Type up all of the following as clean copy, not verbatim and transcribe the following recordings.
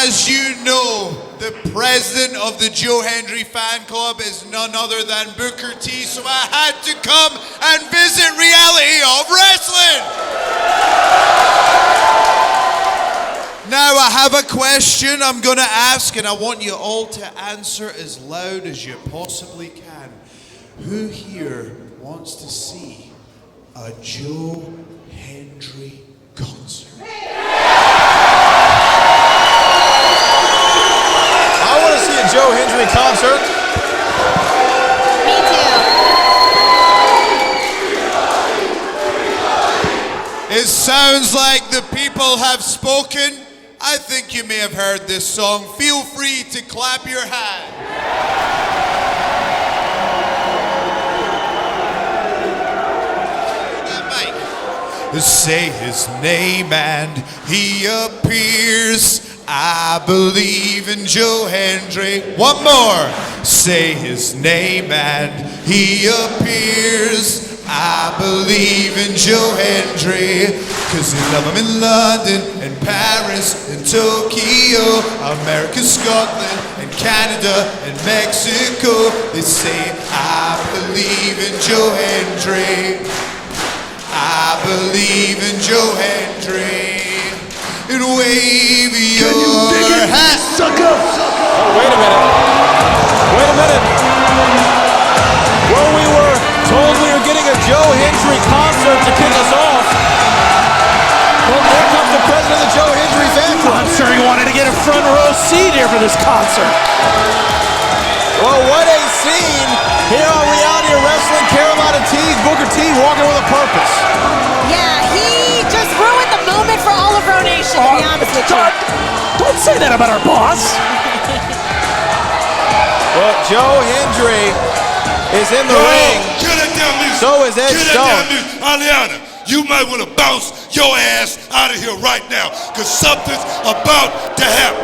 as you know, the president of the Joe Hendry fan club is none other than Booker T, so I had to come and visit reality of wrestling. Now I have a question I'm going to ask, and I want you all to answer as loud as you possibly can. Who here wants to see a Joe Hendry concert? I want to see a Joe Hendry concert. Me too. It sounds like the people have spoken. I think you may have heard this song. Feel free to clap your hands. Say his name and he appears. I believe in Joe Hendry. One more. Say his name and he appears. I believe in Joe Hendry. Cause they love him in London and Paris and Tokyo, America, Scotland and Canada and Mexico. They say I believe in Joe Hendry. I believe in Joe Hendry. And wave your hat, sucker! Oh, wait a minute. Wait a minute. Well, we were told we were getting a Joe Hendry concert to kick us off. Well, there comes the president of the Joe Hendry fan club. I'm sure he wanted to get a front row seat here for this concert. Well, what a scene here on Reality of Wrestling. Carolina T, Booker T walking with a purpose. Yeah, he just ruined the moment for all of Row Nation, to be honest with you. Don't say that about our boss. Well, Joe Hendry is in the ring. Kill that damn music. So is Ed Kill Stone. that damn music. Aliana, you might want to bounce your ass out of here right now, because something's about to happen.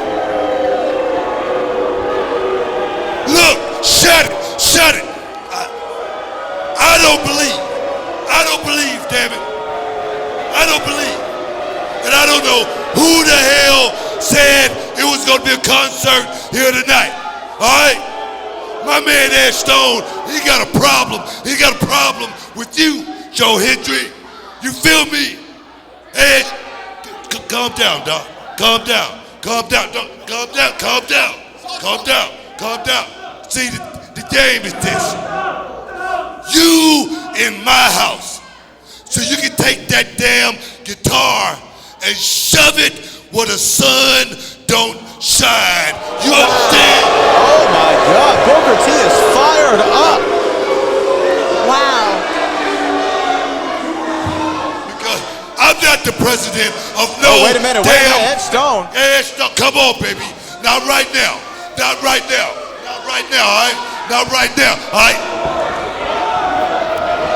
Look, shut it, shut it. I don't believe, damn it. I don't believe. And I don't know who the hell said it was going to be a concert here tonight. All right? My man Ed Stone, he got a problem. He got a problem with you, Joe Hendry. You feel me? Ed, calm down, dog. Calm down. Calm down, dog. Calm down. Calm down. Calm down. Calm down. See, the game is this. You in my house. So you can take that damn guitar and shove it where the sun don't shine. You understand? Oh my God, Booker T is fired up. Wow. Because I'm not the president of no Oh, wait a minute, Ed Stone. Ed Stone, come on, baby. Not right now. Not right now. Not right now, all right? Not right now, all right?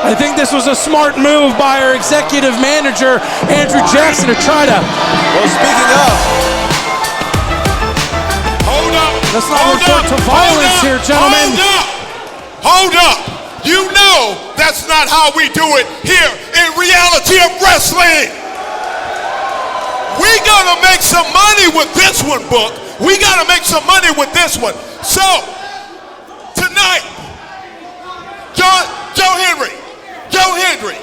I think this was a smart move by our executive manager, Andrew Jackson, to try to... Well, speaking of... Hold up. Let's not resort to violence here, gentlemen. Hold up. You know that's not how we do it here in Reality of Wrestling. We gotta make some money with this one, Book. We gotta make some money with this one. So, tonight, Joe Hendry,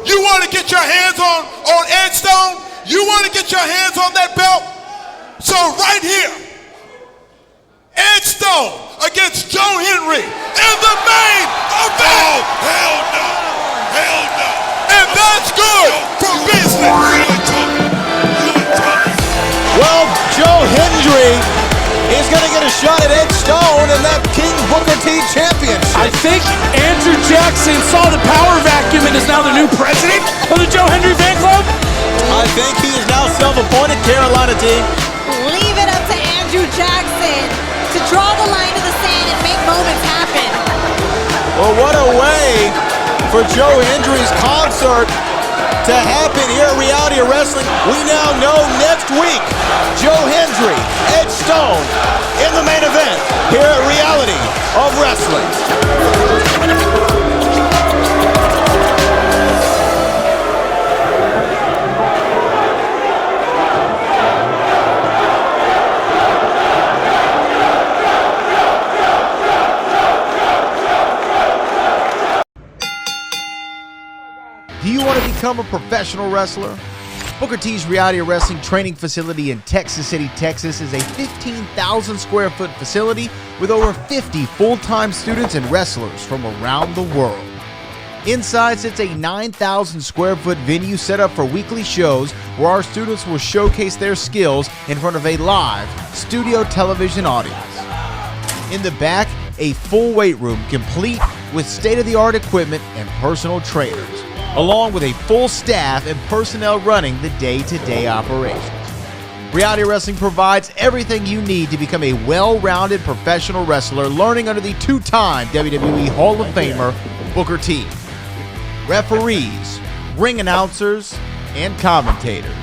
you want to get your hands on Ed Stone? You want to get your hands on that belt? So right here, Ed Stone against Joe Hendry in the main event. Oh, hell no. Hell no. And that's good for business. Well, Joe Hendry is going to get a shot at Ed Stone in that King Booker T championship. I think Andrew Jackson saw the power vacuum and is now the new president of the Joe Hendry fan club. I think he is now self-appointed Carolina T. Leave it up to Andrew Jackson to draw the line in the sand and make moments happen. Well, what a way for Joe Hendry's concert to happen here at Reality of Wrestling. We now know next week, Joe Hendry, Ed Stone in the main event here at Reality of Wrestling. become a professional wrestler? Booker T's Reality Wrestling training facility in Texas City, Texas is a 15,000 square foot facility with over 50 full-time students and wrestlers from around the world. Inside sits a 9,000 square foot venue set up for weekly shows where our students will showcase their skills in front of a live studio television audience. In the back, a full weight room complete with state-of-the-art equipment and personal trainers, along with a full staff and personnel running the day-to-day operations. Reality Wrestling provides everything you need to become a well-rounded professional wrestler, learning under the two-time WWE Hall of Famer Booker T. Referees, ring announcers, and commentators.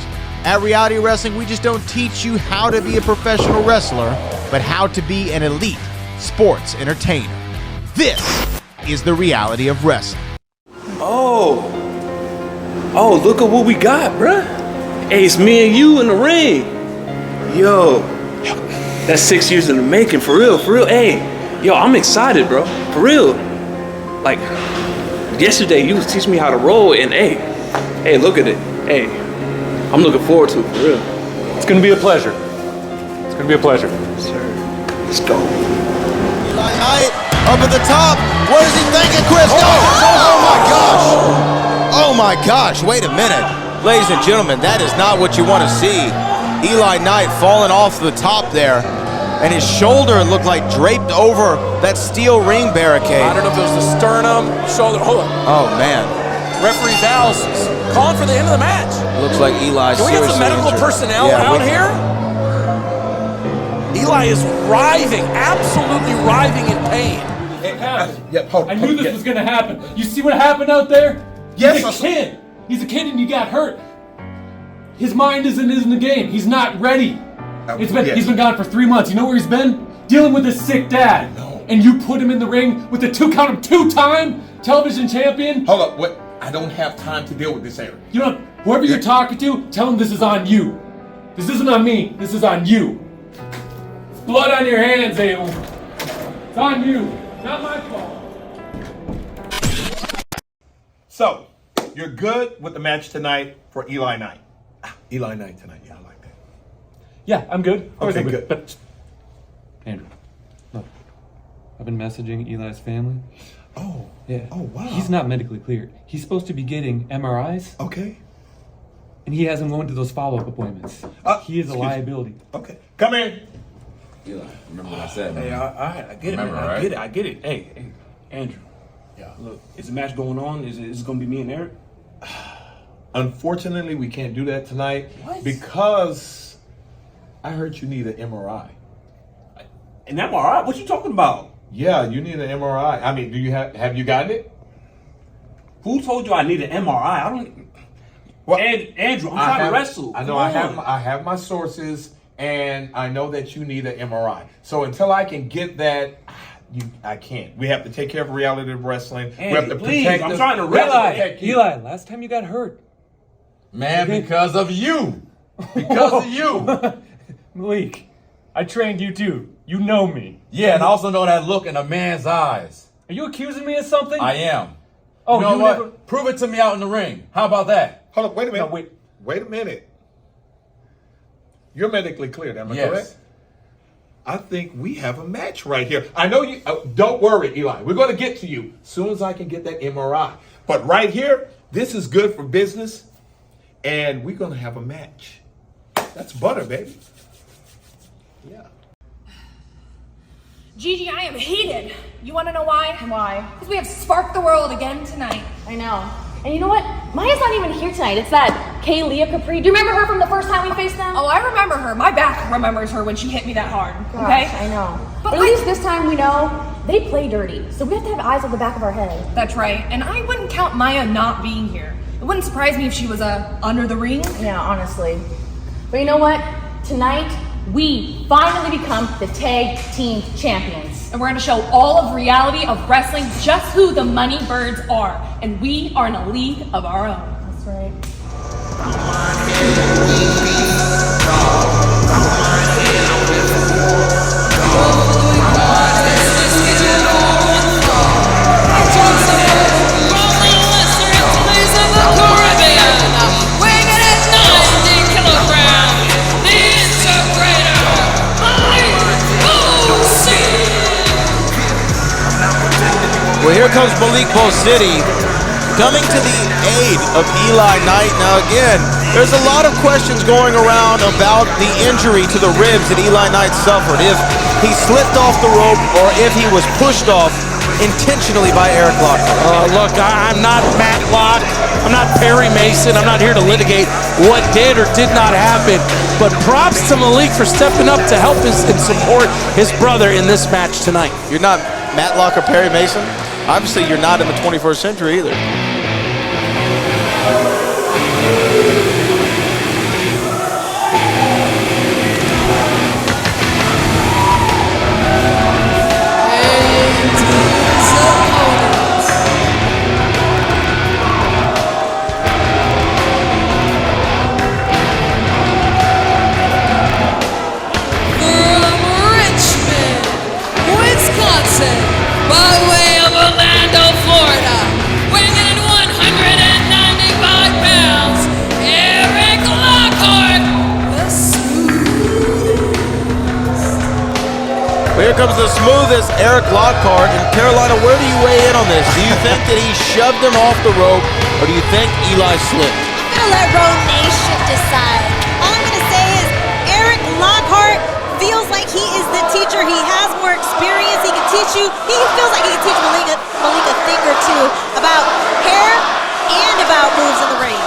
At Reality Wrestling, we just don't teach you how to be a professional wrestler, but how to be an elite sports entertainer. This is the reality of wrestling. Oh, look at what we got, bruh. Hey, it's me and you in the ring. Yo, that's 6 years in the making, for real. Hey, yo, I'm excited, bro, for real. Like, yesterday you was teaching me how to roll, and hey, look at it. Hey, I'm looking forward to it, for real. It's gonna be a pleasure. Sir, let's go. Knight up at the top. What is he thinking, Chris? Oh my gosh, wait a minute. Ladies and gentlemen, that is not what you want to see. Eli Knight falling off the top there, and his shoulder looked like draped over that steel ring barricade. I don't know if it was the sternum, shoulder. Hold on. Oh man. Referee Dallas is calling for the end of the match. Looks like Eli's Can we get some seriously medical injured. personnel Yeah, out here? Eli is writhing, absolutely writhing in pain. I knew this was gonna happen. You see what happened out there? Yes, He's a kid. He's a kid and you got hurt. His mind isn't in the game. He's not ready. He's been gone for 3 months. You know where he's been? Dealing with his sick dad. No. And you put him in the ring with the two-time television champion? Hold up, what? I don't have time to deal with this, Erik. You know, whoever you're talking to, tell him this is on you. This isn't on me. This is on you. It's blood on your hands, Abel. It's on you. Not my fault. So, you're good with the match tonight for Eli Knight. Eli Knight tonight, yeah, I like that. Yeah, I'm good. Okay, good. But Andrew, look, I've been messaging Eli's family. Oh. Yeah. Oh, wow. He's not medically cleared. He's supposed to be getting MRIs, Okay. and he hasn't gone to those follow-up appointments. He is a excuse me. liability. Okay. Come in. Eli, remember what I said, man. Hey, all right, I get it, Remember, man. right? I get it. Hey, Andrew. Yeah. Look, is the match going on? Is it gonna be me and Erik? Unfortunately, we can't do that tonight What? because I heard you need an MRI. An MRI? What you talking about? Yeah, you need an MRI. I mean, do you have you gotten it? Who told you I need an MRI? I don't. Well, Andrew, I'm trying to wrestle. I know. Come on. I have my sources, and I know that you need an MRI. So until I can get that, I can't. We have to take care of reality of wrestling. We have to please, protect. I'm trying to wrestle. Eli, last time you got hurt. Man, because of you. Because of you. Malik, I trained you too. You know me. Yeah, and I also know that look in a man's eyes. Are you accusing me of something? I am. Oh, you know you what? never- Prove it to me out in the ring. How about that? Hold up. Wait a minute. No, Wait a minute. You're medically cleared. Am I Yes. correct? I think we have a match right here. I know you. Don't worry, Eli. We're going to get to you as soon as I can get that MRI. But right here, this is good for business, and we're going to have a match. That's butter, baby. Yeah. Gigi, I am heated. You want to know why? Why? Because we have sparked the world again tonight. I know. And you know what? Maya's not even here tonight. It's that Leah Capri. Do you remember her from the first time we faced them? Oh, I remember her. My back remembers her when she hit me that hard. Gosh, Okay? I know. But But at least this time we know they play dirty. So we have to have eyes on the back of our head. That's right. And I wouldn't count Maya not being here. It wouldn't surprise me if she was under the ring. Yeah, honestly. But you know what? Tonight, we finally become the tag team champions. And we're going to show all of reality of wrestling just who the Money Birds are. And we are in a league of our own. That's right. From the Western Place of the Caribbean. here comes Malik City coming to the aid of Eli Knight. Now again, there's a lot of questions going around about the injury to the ribs that Eli Knight suffered. If he slipped off the rope or if he was pushed off intentionally by Erik Lockhart. Look, I'm not Matlock. I'm not Perry Mason. I'm not here to litigate what did or did not happen. But props to Malik for stepping up to help and support his brother in this match tonight. You're not Matlock or Perry Mason? Obviously, you're not in the 21st century either. By way of Orlando, Florida, weighing in 195 pounds, Erik Lockhart, the smoothest. Well, here comes the smoothest Erik Lockhart. And Carolina, where do you weigh in on this? Do you think that he shoved him off the rope, or do you think Eli slipped? I'm going to let Road Nation decide. All I'm going to say is Erik Lockhart feels like he is the teacher. He has more experience. He can teach you. He feels like he can teach Malik a thing or two about hair and about moves in the ring.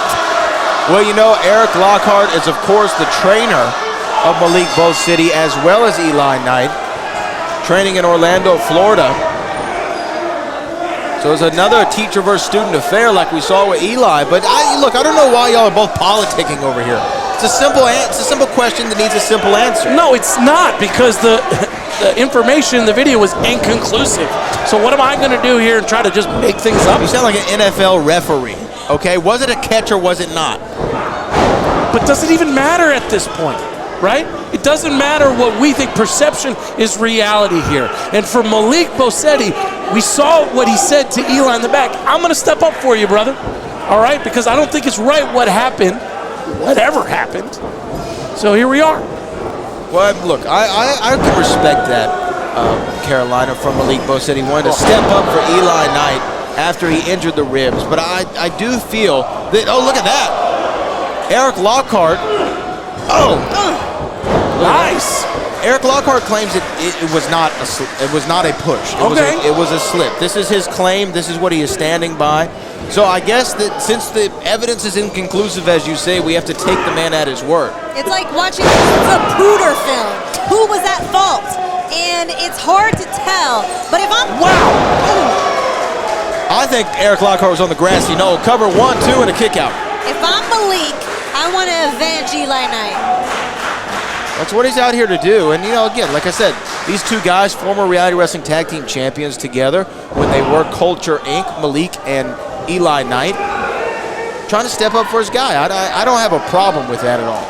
Well, you know, Erik Lockhart is, of course, the trainer of Malik City as well as Eli Knight, training in Orlando, Florida. So it's another teacher versus student affair like we saw with Eli. But look, I don't know why y'all are both politicking over here. It's a simple question that needs a simple answer. No, it's not, because the information in the video was inconclusive. So what am I going to do here and try to just make things up? You sound like an NFL referee, okay? Was it a catch or was it not? But does it even matter at this point, right? It doesn't matter what we think. Perception is reality here. And for Malik City, we saw what he said to Eli in the back. I'm going to step up for you, brother, all right? Because I don't think it's right what happened. Whatever happened. So here we are. Well, look, I can respect that, Carolina, from Malik City. Wanted to step up for Eli Knight after he injured the ribs. But I do feel that, oh, look at that. Erik Lockhart. Oh. Nice. Erik Lockhart claims it was not a push. It was a slip. This is his claim. This is what he is standing by. So I guess that since the evidence is inconclusive, as you say, we have to take the man at his word. It's like watching the Pooter film. Who was at fault? And it's hard to tell. But if I'm... Wow! I think Erik Lockhart was on the grassy knoll. Cover 1, 2, and a kick out. If I'm Malik, I want to avenge Eli Knight. That's what he's out here to do. And, you know, again, like I said, these two guys, former reality wrestling tag team champions together when they were Culture Inc., Malik and Eli Knight, trying to step up for his guy. I don't have a problem with that at all.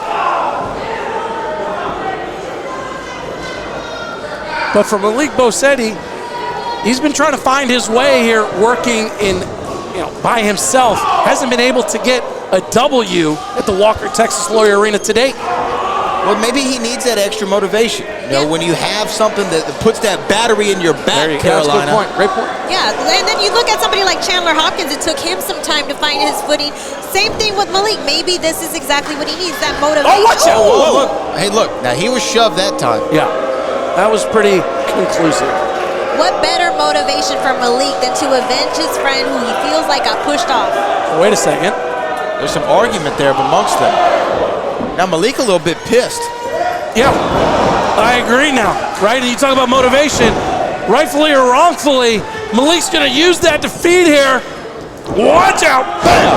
But for Malik City, he's been trying to find his way here, working in, by himself. Hasn't been able to get a W at the Walker Texas Lawyer Arena to date. Well, maybe he needs that extra motivation. You know, when you have something that puts that battery in your back, Carolina. Great point. Yeah, and then you look at somebody like Chandler Hopkins. It took him some time to find his footing. Same thing with Malik. Maybe this is exactly what he needs, that motivation. Oh, watch out. Whoa. Hey, look. Now, he was shoved that time. Yeah, that was pretty conclusive. What better motivation for Malik than to avenge his friend who he feels like got pushed off? Wait a second. There's some argument there amongst them. Now, Malik a little bit pissed. Yeah, I agree now, right? And you talk about motivation, rightfully or wrongfully, Malik's going to use that defeat here. Watch out. Bam.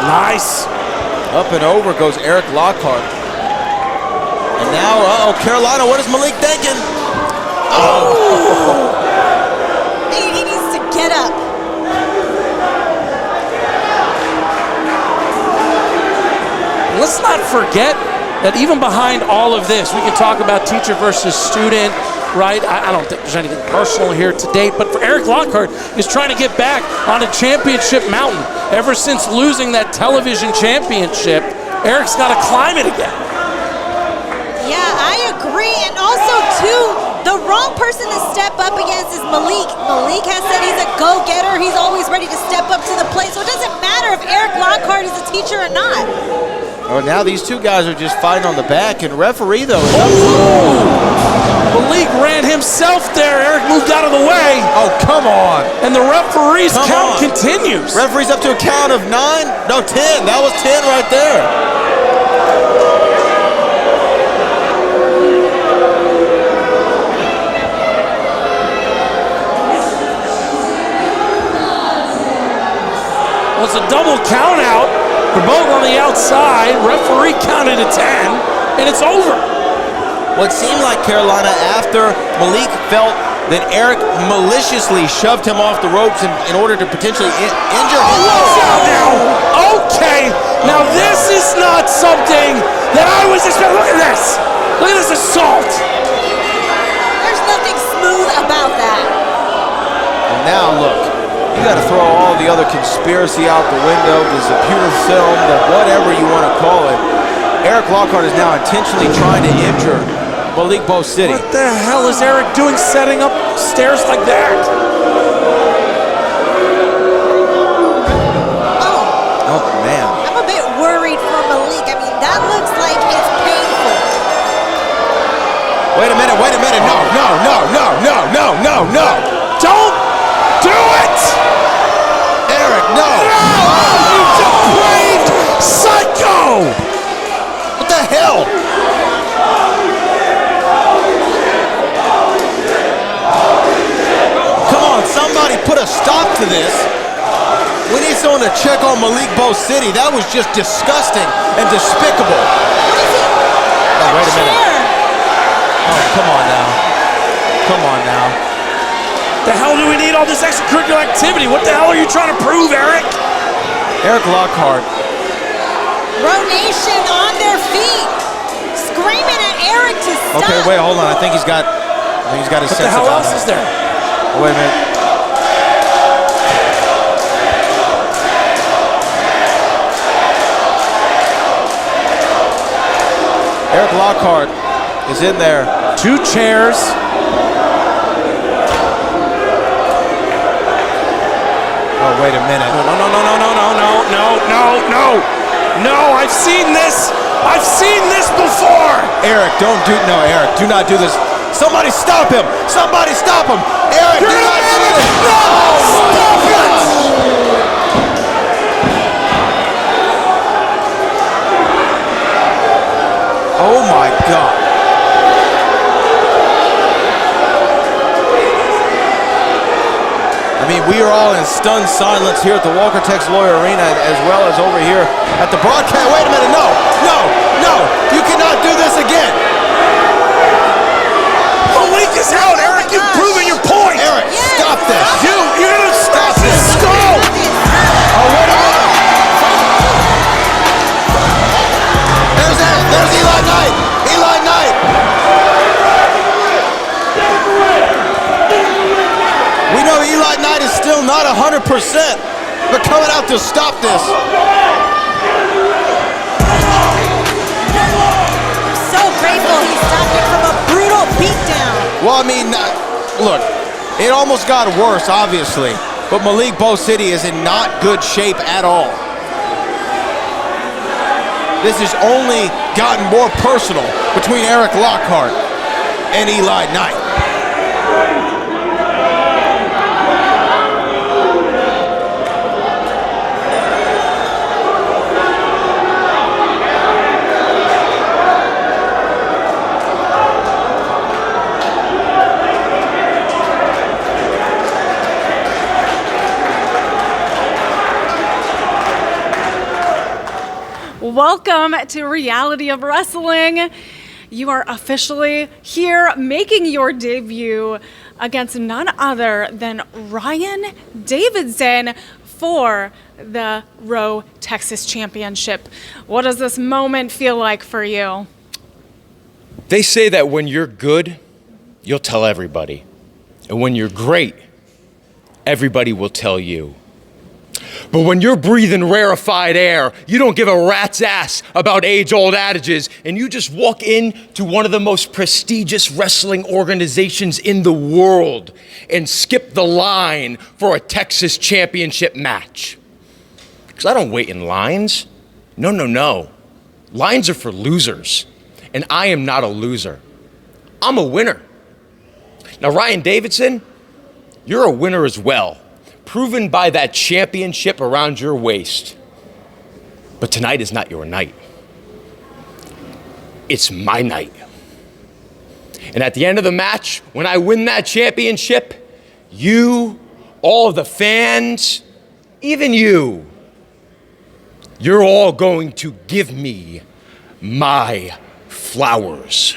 Nice. Up and over goes Erik Lockhart. And now, Carolina, what is Malik thinking? Oh! He needs to get up. Let's not forget that even behind all of this, we can talk about teacher versus student, right? I don't think there's anything personal here to date, but for Erik Lockhart is trying to get back on a championship mountain. Ever since losing that television championship, Erik's got to climb it again. Yeah, I agree. And also, too, the wrong person to step up against is Malik. Malik has said he's a go-getter. He's always ready to step up to the plate. So it doesn't matter if Erik Lockhart is a teacher or not. Oh, now these two guys are just fighting on the back. And referee, though, is up. Malik ran himself there. Erik moved out of the way. Oh, come on. And the referee's count continues. Referee's up to a count of 9. No, 10. That was 10 right there. Well, it's a double count out. They're both on the outside. Referee counted to 10, and it's over. Well, it seemed like Carolina, after Malik felt that Erik maliciously shoved him off the ropes in order to potentially injure him. Now, okay. Now, this is not something that I was expecting. Look at this. Look at this assault. There's nothing smooth about that. And now, look. You got to throw all the other conspiracy out the window, the computer film, the whatever you want to call it. Erik Lockhart is now intentionally trying to injure Malik Bodacious. What the hell is Erik doing setting up stairs like that? Oh, man. I'm a bit worried for Malik. I mean, that looks like it's painful. Wait a minute. No. Don't do it! Erik, no! Oh, you depraved psycho! What the hell? Come on, somebody put a stop to this. We need someone to check on Malik Bodacious. That was just disgusting and despicable. Oh, wait a minute. Oh, come on now. The hell do we need all this extracurricular activity? What the hell are you trying to prove, Erik? Erik Lockhart. Row Nation on their feet, screaming at Erik to stop. Okay, wait, hold on. I think he's got his sense of What the hell else is there? Oh, wait a minute. Erik Lockhart is in there. 2 chairs. Oh, wait a minute. No, I've seen this. I've seen this before. Erik, Erik, do not do this. Somebody stop him. Erik, do not do this. No, stop it. Oh, my God. I mean, we are all in stunned silence here at the Walker Tex Lawyer Arena as well as over here at the broadcast. Wait a minute, no. You cannot do this again. Malik is out, Erik. You've proven your point. Erik, stop this. You're going to stop this. Go. Oh, wait a minute. There's Eli Knight. We know Eli Knight is still not 100%, but coming out to stop this. I'm so grateful he stopped it from a brutal beatdown. Well, I mean, look, it almost got worse, obviously, but Malik Bodacious is in not good shape at all. This has only gotten more personal between Erik Lockhart and Eli Knight. Welcome to Reality of Wrestling. You are officially here making your debut against none other than Ryan Davidson for the Row Texas Championship. What does this moment feel like for you? They say that when you're good, you'll tell everybody. And when you're great, everybody will tell you. But when you're breathing rarefied air, you don't give a rat's ass about age-old adages, and you just walk into one of the most prestigious wrestling organizations in the world and skip the line for a Texas championship match. Because I don't wait in lines. No. Lines are for losers, and I am not a loser. I'm a winner. Now, Ryan Davidson, you're a winner as well, proven by that championship around your waist. But tonight is not your night. It's my night. And at the end of the match, when I win that championship, you, all of the fans, even you're all going to give me my flowers.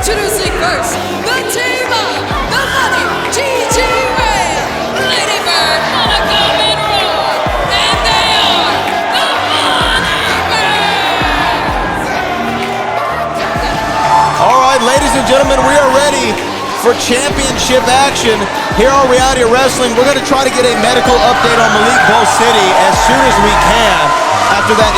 Introducing first, the team of the Money, G.G. Ray, Lady Bird, Monica Monroe, and they are the Money Birds. All right, ladies and gentlemen, we are ready for championship action here on Reality Wrestling. We're going to try to get a medical update on Malik Bodacious as soon as we can after that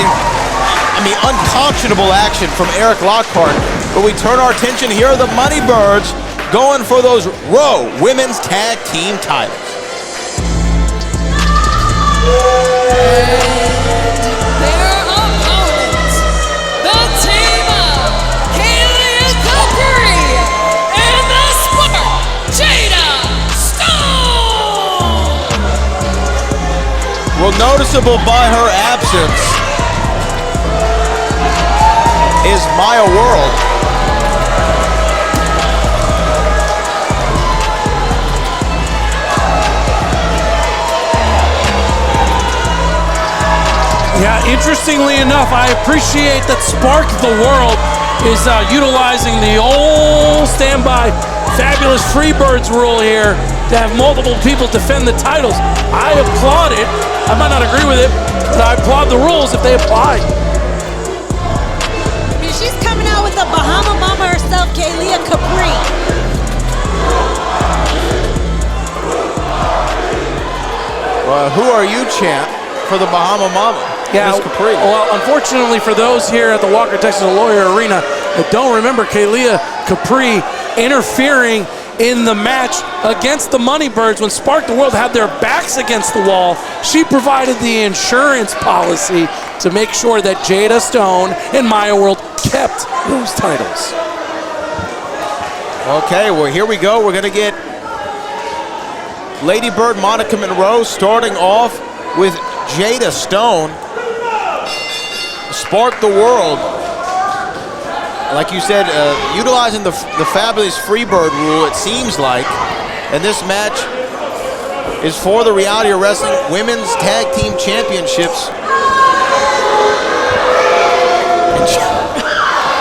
unconscionable action from Erik Lockhart. But we turn our attention, here are the Money Birds going for those Raw Women's Tag Team titles. Their opponents, the team of Kaylee Capri and the Spark, Jada Stone. Well, noticeable by her absence is Maya World. Yeah, interestingly enough, I appreciate that Spark the World is utilizing the old standby fabulous Freebirds rule here to have multiple people defend the titles. I applaud it. I might not agree with it, but I applaud the rules if they apply. She's coming out with the Bahama Mama herself, Kaylee Capri. Well, who are you, champ, for the Bahama Mama? Yeah, Ms. Capri. well, unfortunately for those here at the Walker Texas Lawyer Arena that don't remember Kaylee Capri interfering in the match against the Money Birds when Spark the World had their backs against the wall. She provided the insurance policy to make sure that Jada Stone and Maya World kept those titles. Okay, well, here we go. We're going to get Lady Bird, Monica Monroe starting off with Jada Stone. Spark the World, like you said, utilizing the fabulous Freebird rule, it seems like. And this match is for the Reality Wrestling Women's Tag Team Championships.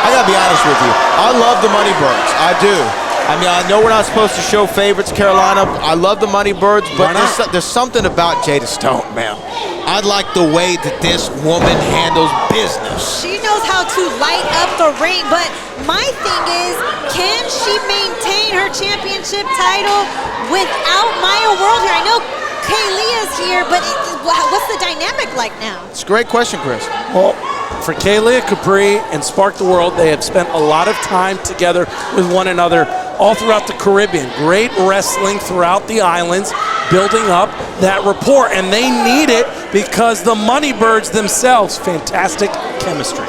I gotta be honest with you, I love the Money Birds, I do. I mean, I know we're not supposed to show favorites, Carolina. I love the Money Birds, but there's something about Jada Stone, man. I like the way that this woman handles business. She knows how to light up the ring, but my thing is, can she maintain her championship title without Maya World here? I know Kaylee's here, but what's the dynamic like now? It's a great question, Chris. Well, for Kaylee Capri and Spark the World, they have spent a lot of time together with one another all throughout the Caribbean. Great wrestling throughout the islands, building up that rapport, and they need it because the Money Birds themselves, fantastic chemistry.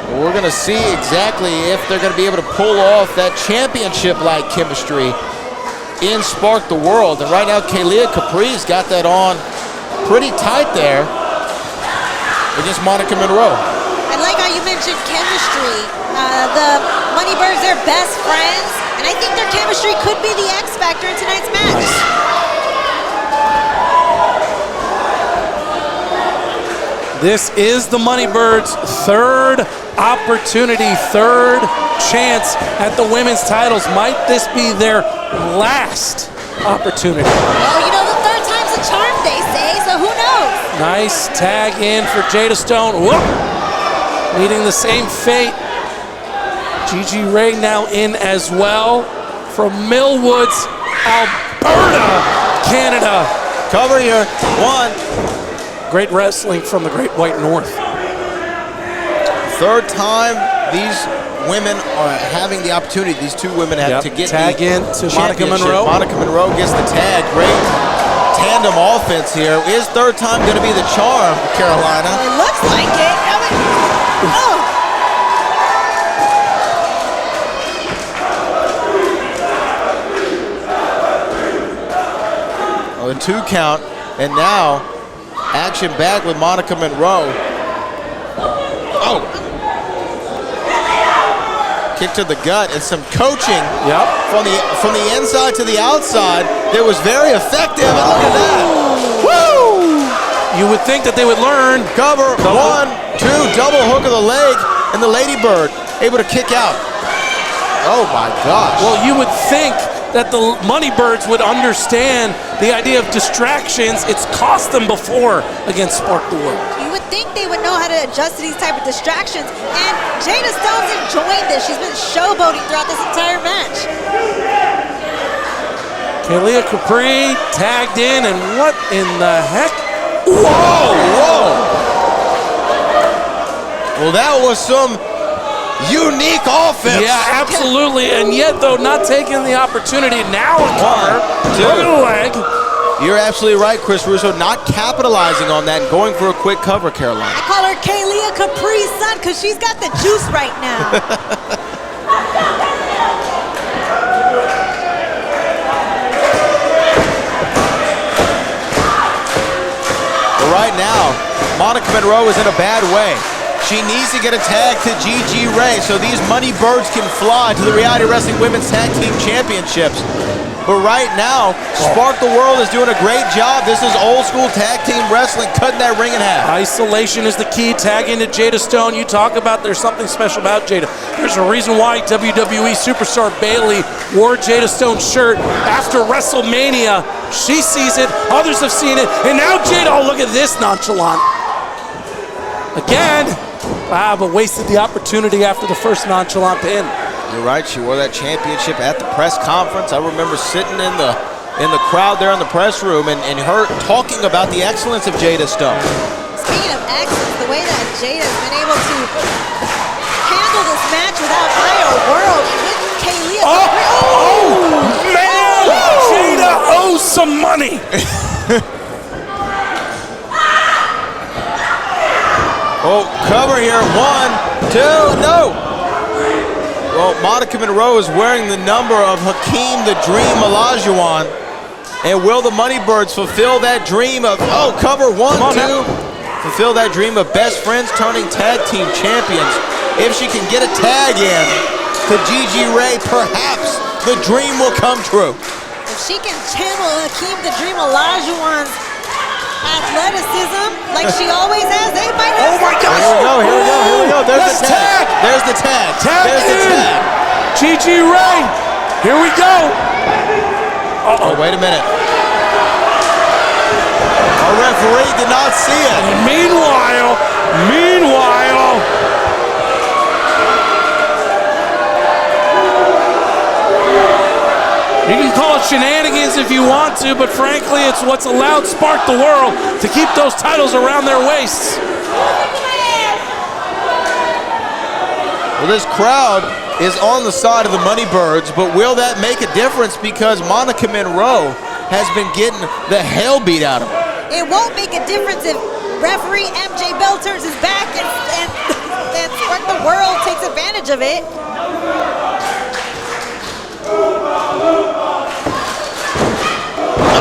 Well, we're going to see exactly if they're going to be able to pull off that championship-like chemistry in Spark the World. And right now, Kaylee Capri's got that on pretty tight there against Monica Monroe. I like how you mentioned chemistry. The Money Birds, they're best friends, and I think their chemistry could be the X factor in tonight's match. This is the Money Birds' third opportunity, third chance at the women's titles. Might this be their last opportunity? Well, you know, the third time's a charm, they say, so who knows? Nice tag in for Jada Stone. Whoop. meeting the same fate. Gigi Ray now in as well from Millwoods, Alberta, Canada. Cover here, 1. Great wrestling from the Great White North. Third time these women are having the opportunity. These two women have to get tag the in to Monica championship. Monroe. Monica Monroe gets the tag. Great tandem offense here. Is third time going to be the charm, Carolina? It looks like it. Oh, the 2 count, and now action back with Monica Monroe. Oh! Kick to the gut and some coaching from the inside to the outside that was very effective. And look at that! Woo! You would think that they would learn. Cover, 1, 2, double hook of the leg, and the Ladybird able to kick out. Oh my gosh. Well, you would think that the Moneybirds would understand the idea of distractions. It's cost them before against Spark the World. You would think they would know how to adjust to these type of distractions, and Jada Stone's enjoying this. She's been showboating throughout this entire match. Kalia Capri tagged in, and what in the heck? Whoa! Well, that was some unique offense. Yeah, absolutely. And yet, though, not taking the opportunity. Now a cover. Look at the leg. You're absolutely right, Chris Russo. Not capitalizing on that and going for a quick cover, Carolina. I call her Kalia Capri's son because she's got the juice right now. But right now, Monica Monroe is in a bad way. She needs to get a tag to Gigi Ray so these money birds can fly to the Reality Wrestling Women's Tag Team Championships. But right now, Spark the World is doing a great job. This is old school tag team wrestling, cutting that ring in half. Isolation is the key. Tag into Jada Stone. You talk about there's something special about Jada. There's a reason why WWE superstar Bayley wore Jada Stone's shirt after WrestleMania. She sees it. Others have seen it. And now Jada, oh, look at this nonchalant. Again. But wasted the opportunity after the first nonchalant pin. You're right, she wore that championship at the press conference. I remember sitting in the crowd there in the press room and her talking about the excellence of Jada Stone. Speaking of excellence, the way that Jada's been able to handle this match without Fire World with Kalia. Man! Jada owes some money. Oh, cover here. 1, 2, no. Well, Monica Monroe is wearing the number of Hakeem the Dream Olajuwon. And will the Moneybirds fulfill that dream of, cover 1, 2. Fulfill that dream of best friends turning tag team champions. If she can get a tag in to Gigi Ray, perhaps the dream will come true. If she can channel Hakeem the Dream Olajuwon's athleticism like she always has, they might have. Oh my gosh! Here we go. There's the tag. There's the tag. There's the tag. Gigi Ray. Here we go. Oh, wait a minute. Our referee did not see it. And meanwhile. You can call it shenanigans if you want to, but frankly, it's what's allowed Spark the World to keep those titles around their waists. Well, this crowd is on the side of the Moneybirds, but will that make a difference because Monica Monroe has been getting the hell beat out of her? It won't make a difference if referee MJ Bell turns his back and Spark the World takes advantage of it.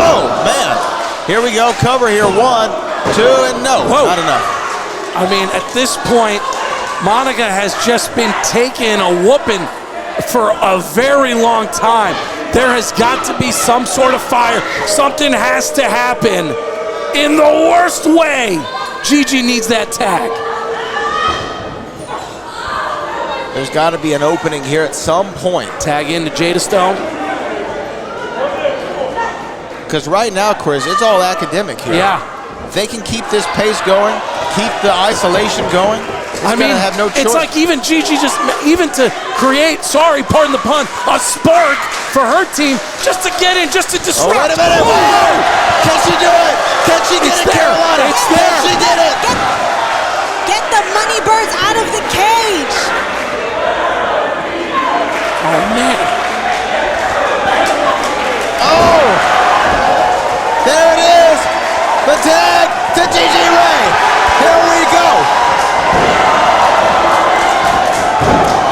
Oh, man. Here we go. Cover here. 1, 2, and no. Whoa. Not enough. I mean, at this point, Monica has just been taking a whooping for a very long time. There has got to be some sort of fire. Something has to happen. In the worst way, Gigi needs that tag. There's got to be an opening here at some point. Tag into Jada Stone. Because right now, Chris, it's all academic here. Yeah. If they can keep this pace going, keep the isolation going, I mean, have no it's choice. like even Gigi even to create, pardon the pun, a spark for her team just to get in, just to disrupt. Oh, wait a minute. Whoa! Can she do it? Can she get it, Carolina? It's there. Can she did it? Get the money birds out of the cage. Oh, man. Oh! There it is. The tag to Gigi Ray. Here we go.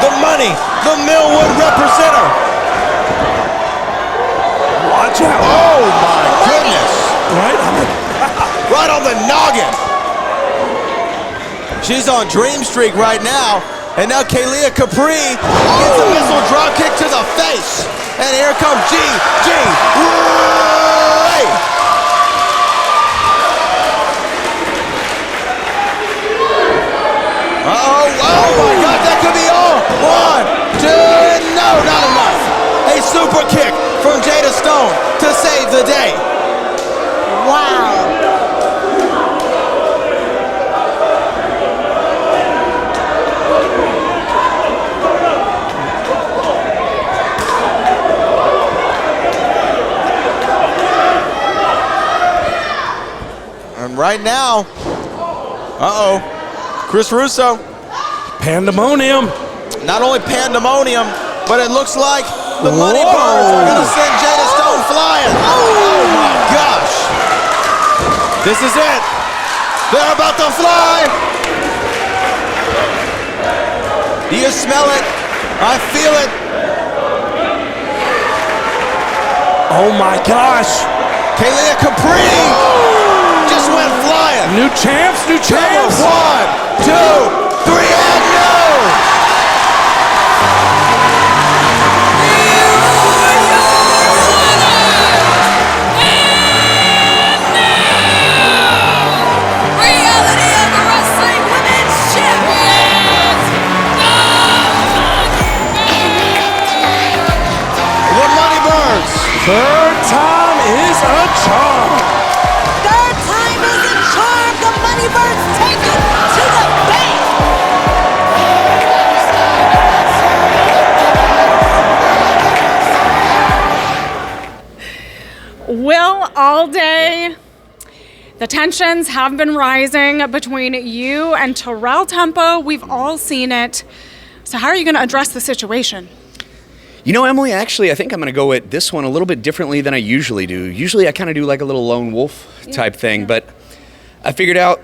The money, the Millwood representative. Watch out. Oh my goodness. Right on the noggin. She's on dream streak right now. And now Kalia Capri gets a missile drop kick to the face. And here comes Gigi Ray. Oh my God, that could be all. 1, 2, no, not enough. A super kick from Jada Stone to save the day. Wow. And right now, Chris Russo. Pandemonium. Not only pandemonium, but it looks like the Money Birds are going to send Jada Stone flying. Oh my gosh. This is it. They're about to fly. Do you smell it? I feel it. Oh my gosh. Kalia Capri just went flying. New champs, new champs. 1, 2, 3, and no! Reality of Wrestling Women's Champions, The Money Birds. Third time is a charm. Third time is a charm. The Money Birds take it to the bank. Will, all day, the tensions have been rising between you and Terrell Tempo. We've all seen it. So how are you going to address the situation? You know, Emily, actually, I think I'm going to go at this one a little bit differently than I usually do. Usually I kind of do like a little lone wolf type thing, but I figured out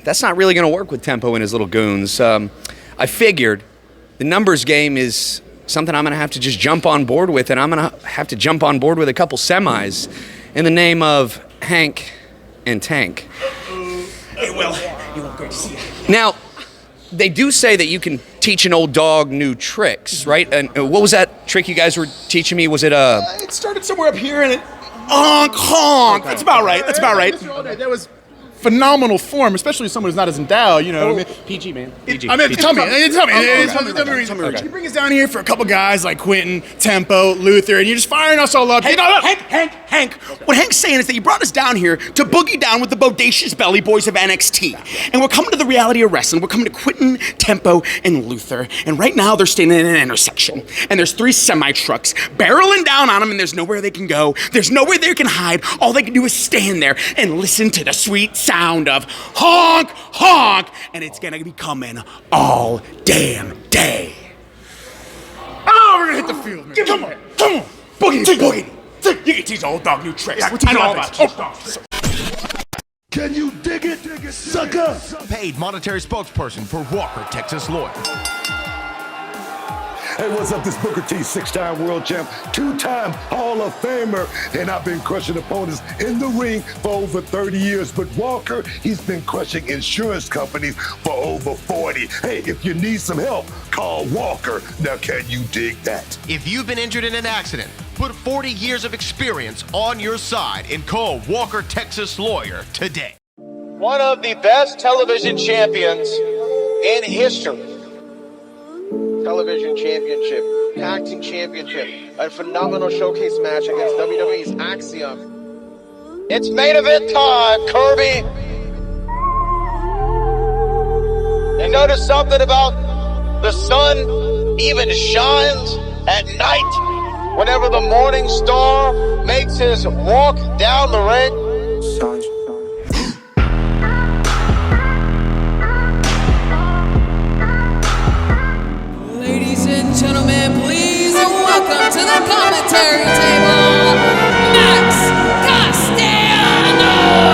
that's not really going to work with Tempo and his little goons. I figured the numbers game is something I'm going to have to just jump on board with, and I'm going to have to jump on board with a couple semis in the name of Hank and Tank. Hey, Will, you want great to see you. Now, they do say that you can teach an old dog new tricks, right? And what was that trick you guys were teaching me? Was it It started somewhere up here and it honk honk. That's about right. That's about right. That was phenomenal form, especially if someone who's not as endowed, you know. PG, man. PG. Tell me. Tell me. Okay. You bring us down here for a couple guys like Quentin, Tempo, Luther, and you're just firing us all up. Hank, Hank. What Hank's saying is that you brought us down here to boogie down with the Bodacious Belly Boys of NXT. And we're coming to the reality of wrestling. We're coming to Quentin, Tempo, and Luther. And right now they're standing in an intersection. And there's 3 semi-trucks barreling down on them, and there's nowhere they can go. There's nowhere they can hide. All they can do is stand there and listen to the sweet sound of honk, honk. And it's gonna be coming all damn day. Oh, we're gonna hit the field, man. Come on. Boogie. You can teach old dog new tricks. I know all about old dogs. Can you dig it, sucker? Paid monetary spokesperson for Walker, Texas Lawyer. Hey, what's up? This Booker T, 6-time world champ, 2-time Hall of Famer, and I've been crushing opponents in the ring for over 30 years. But Walker, he's been crushing insurance companies for over 40. Hey, if you need some help, call Walker. Now, can you dig that? If you've been injured in an accident, put 40 years of experience on your side and call Walker, Texas Lawyer today. One of the best television champions in history. Television championship, tag team championship, a phenomenal showcase match against WWE's Axiom. It's main event time, Kirby. And notice something about the sun even shines at night whenever the morning star makes his walk down the ring? Ladies and gentlemen, please welcome to the commentary table, Max Castellanos.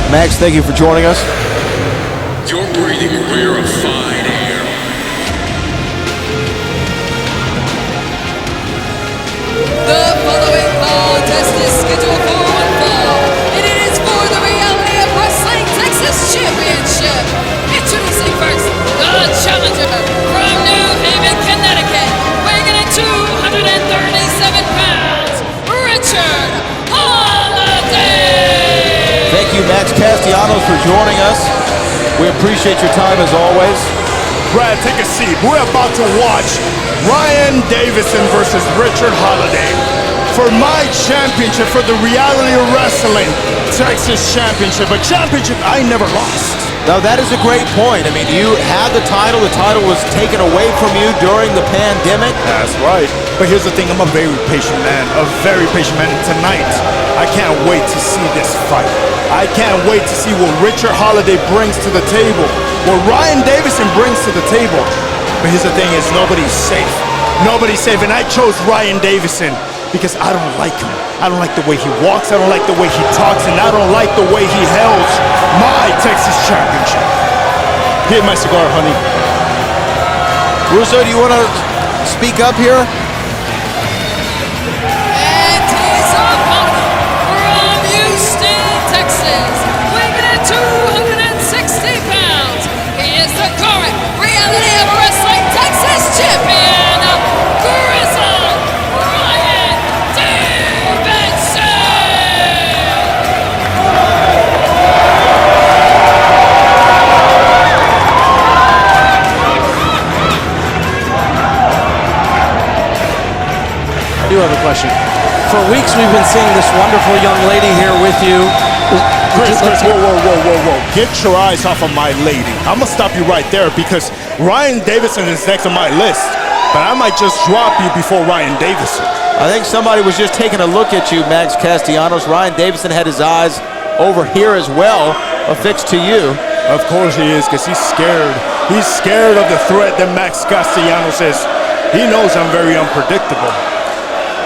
Max, thank you for joining us. You're breathing rarefied air. The following contest is scheduled for one fall, and it is for the Reality of Wrestling Texas Championship. Introducing first, the challenger from New Haven, Connecticut, weighing in at 237 pounds, Richard Holliday. Thank you, Max Castellanos, for joining us. We appreciate your time as always. Brad, take a seat. We're about to watch Ryan Davidson versus Richard Holliday for my championship, for the Reality of Wrestling Texas Championship, a championship I never lost. Now, that is a great point. I mean, you had the title. The title was taken away from you during the pandemic. That's right. But here's the thing. I'm a very patient man. A very patient man. And tonight, I can't wait to see this fight. I can't wait to see what Richard Holliday brings to the table, what Ryan Davidson brings to the table. But here's the thing is nobody's safe. Nobody's safe. And I chose Ryan Davidson because I don't like him. I don't like the way he walks. I don't like the way he talks. And I don't like the way he held my Texas Championship. Hit my cigar, honey. Russo, do you want to speak up here? And his opponent from Houston, Texas, weighing at 260 pounds. He is the current Reality of Wrestling Texas Champion, Grizzled Ryan Davidson. I do have a question. For weeks we've been seeing this wonderful young lady here with you. Chris, whoa. Get your eyes off of my lady. I'm going to stop you right there because Ryan Davidson is next on my list. But I might just drop you before Ryan Davidson. I think somebody was just taking a look at you, Max Castellanos. Ryan Davidson had his eyes over here as well, affixed to you. Of course he is, because he's scared. He's scared of the threat that Max Castellanos is. He knows I'm very unpredictable.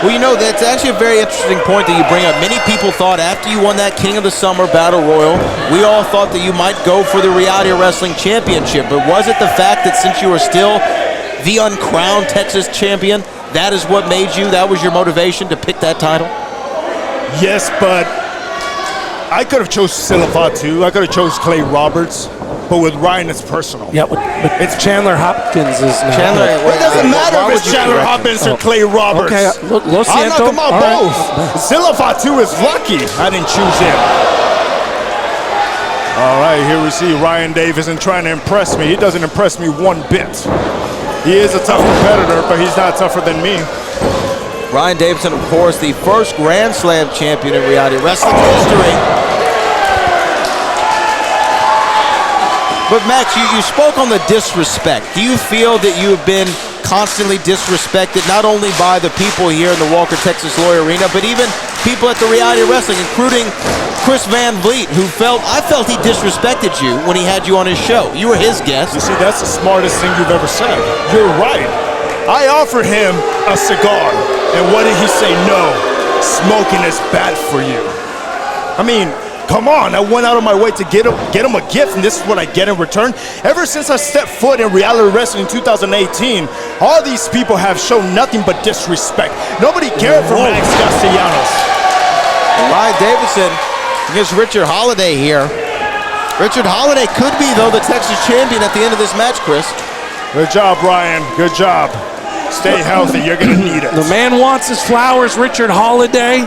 Well, you know, that's actually a very interesting point that you bring up. Many people thought after you won that King of the Summer Battle Royal, we all thought that you might go for the Reality of Wrestling Championship. But was it the fact that since you were still the uncrowned Texas champion, that is what made you, that was your motivation to pick that title? Yes, but I could have chose Silva too. I could have chose Clay Roberts. But with Ryan, it's personal. Yeah, but it's Chandler Hopkins is now. Chandler, it doesn't matter if it's Chandler Hopkins or Clay Roberts. Okay, Lo Siento. I'm not talking about both. Silva too is lucky I didn't choose him. All right, here we see Ryan Davidson trying to impress me. He doesn't impress me one bit. He is a tough competitor, but he's not tougher than me. Ryan Davidson, of course, the first Grand Slam champion in Reality Wrestling history. But Max, you spoke on the disrespect. Do you feel that you have been constantly disrespected, not only by the people here in the Walker Texas Lawyer Arena, but even people at the Reality Wrestling, including Chris Van Vliet, who I felt he disrespected you when he had you on his show. You were his guest. You see, that's the smartest thing you've ever said. You're right. I offered him a cigar, and what did he say? No, smoking is bad for you. I mean, come on, I went out of my way to get him a gift, and this is what I get in return. Ever since I stepped foot in reality wrestling in 2018, all these people have shown nothing but disrespect. Nobody cared for Max Castellanos. Ryan Davidson against Richard Holliday here. Richard Holliday could be, though, the Texas champion at the end of this match, Chris. Good job, Ryan. Good job. Stay healthy. You're going to need it. The man wants his flowers, Richard Holliday.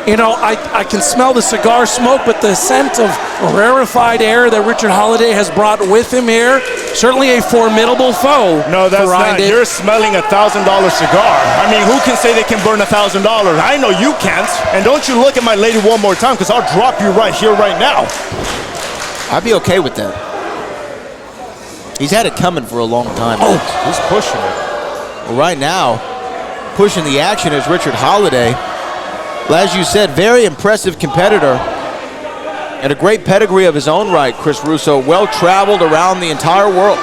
You know, I can smell the cigar smoke, but the scent of rarefied air that Richard Holliday has brought with him here, certainly a formidable foe. No, that's not. You're smelling a $1,000 cigar. I mean, who can say they can burn $1,000? I know you can't. And don't you look at my lady one more time, because I'll drop you right here, right now. I'd be okay with that. He's had it coming for a long time. Oh, he's pushing it. Well, right now, pushing the action is Richard Holliday. As you said, very impressive competitor and a great pedigree of his own right, Chris Russo. Well-traveled around the entire world.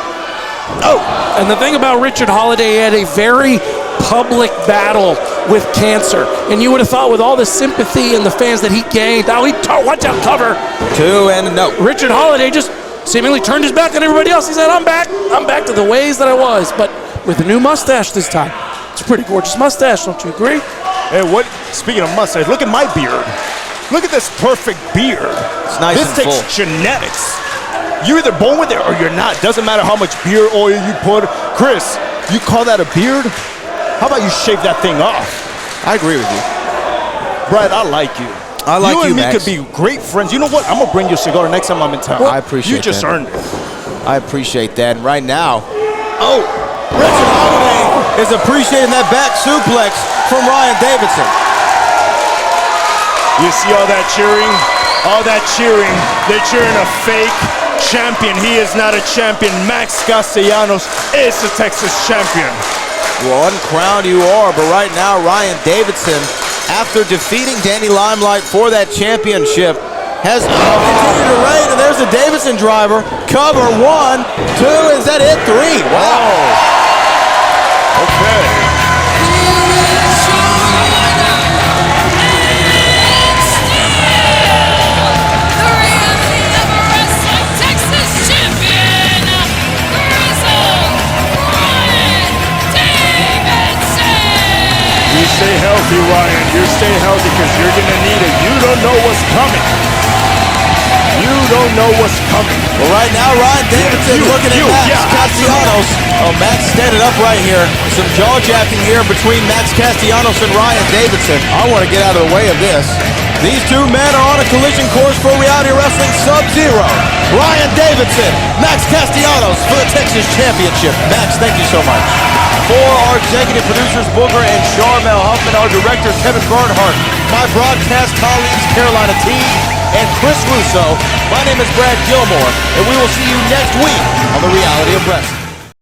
Oh, and the thing about Richard Holliday, he had a very public battle with cancer. And you would have thought with all the sympathy and the fans that he gained, watch out, cover. 2 and no. Richard Holliday just seemingly turned his back on everybody else. He said, I'm back to the ways that I was, but with a new mustache this time. It's a pretty gorgeous mustache, don't you agree? Hey, speaking of mustache, look at my beard. Look at this perfect beard. It's nice this and takes full. genetics. You're either born with it or you're not. Doesn't matter how much beard oil you put. Chris, you call that a beard? How about you shave that thing off? I agree with you. Brad, I like you. I like you, and me Max. could be great friends. You know what? I'm going to bring you a cigar next time I'm in town. I appreciate that. You just earned it. I appreciate that. And right now, Richard Holliday is appreciating that back suplex from Ryan Davidson. You see all that cheering? All that cheering. They're cheering a fake champion. He is not a champion. Max Castellanos is the Texas champion. Well, uncrowned you are, but right now, Ryan Davidson, after defeating Danny Limelight for that championship, has continued to reign, and there's the Davidson driver. Cover 1, 2, is that it? 3. Wow. Okay. Stay healthy, Ryan. You stay healthy because you're going to need it. You don't know what's coming. You don't know what's coming. Well, right now, Ryan Davidson looking at Max Castellanos. Oh, Max standing up right here. Some jaw-jacking here between Max Castellanos and Ryan Davidson. I want to get out of the way of this. These two men are on a collision course for Reality Wrestling Sub-Zero. Ryan Davidson, Max Castellanos for the Texas Championship. Max, thank you so much. For our executive producers, Booker and Charmel Huffman, our director, Kevin Bernhardt, my broadcast colleagues, Carolina T and Chris Russo, my name is Brad Gilmore, and we will see you next week on The Reality of Wrestling.